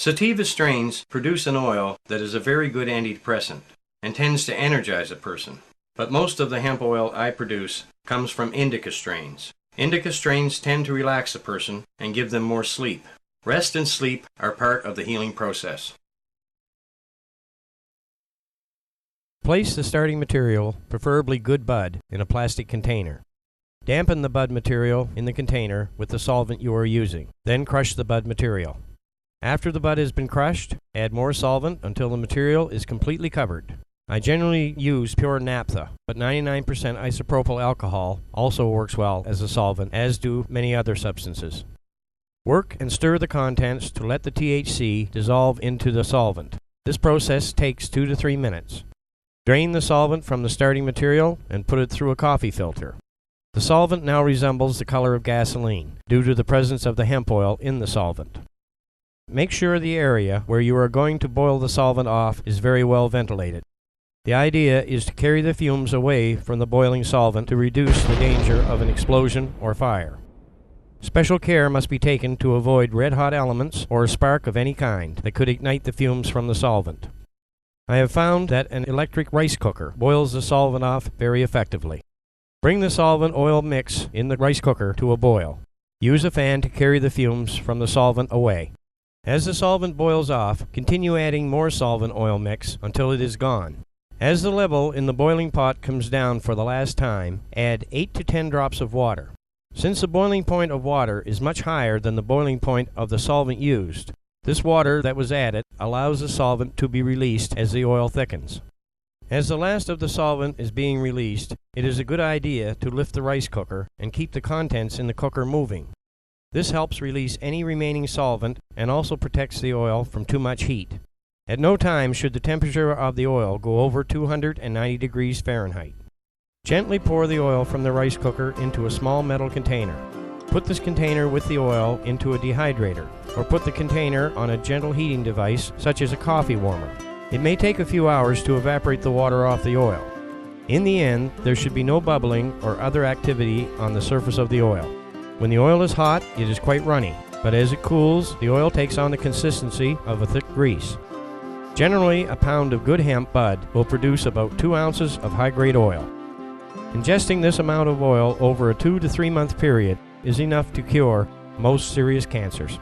Sativa strains produce an oil that is a very good antidepressant and tends to energize a person. But most of the hemp oil I produce comes from indica strains. Indica strains tend to relax a person and give them more sleep. Rest and sleep are part of the healing process. Place the starting material, preferably good bud, in a plastic container. Dampen the bud material in the container with the solvent you are using. Then crush the bud material. After the bud has been crushed, add more solvent until the material is completely covered. I generally use pure naphtha, but 99% isopropyl alcohol also works well as a solvent, as do many other substances. Work and stir the contents to let the THC dissolve into the solvent. This process takes 2 to 3 minutes. Drain the solvent from the starting material and put it through a coffee filter. The solvent now resembles the color of gasoline due to the presence of the hemp oil in the solvent. Make sure the area where you are going to boil the solvent off is very well ventilated. The idea is to carry the fumes away from the boiling solvent to reduce the danger of an explosion or fire. Special care must be taken to avoid red-hot elements or a spark of any kind that could ignite the fumes from the solvent. I have found that an electric rice cooker boils the solvent off very effectively. Bring the solvent oil mix in the rice cooker to a boil. Use a fan to carry the fumes from the solvent away. As the solvent boils off, continue adding more solvent oil mix until it is gone. As the level in the boiling pot comes down for the last time, add 8 to 10 drops of water. Since the boiling point of water is much higher than the boiling point of the solvent used, this water that was added allows the solvent to be released as the oil thickens. As the last of the solvent is being released, it is a good idea to lift the rice cooker and keep the contents in the cooker moving. This helps release any remaining solvent and also protects the oil from too much heat. At no time should the temperature of the oil go over 290 degrees Fahrenheit. Gently pour the oil from the rice cooker into a small metal container. Put this container with the oil into a dehydrator, or put the container on a gentle heating device such as a coffee warmer. It may take a few hours to evaporate the water off the oil. In the end, there should be no bubbling or other activity on the surface of the oil. When the oil is hot, it is quite runny, but as it cools, the oil takes on the consistency of a thick grease. Generally, a pound of good hemp bud will produce about 2 ounces of high-grade oil. Ingesting this amount of oil over a 2 to 3 month period is enough to cure most serious cancers.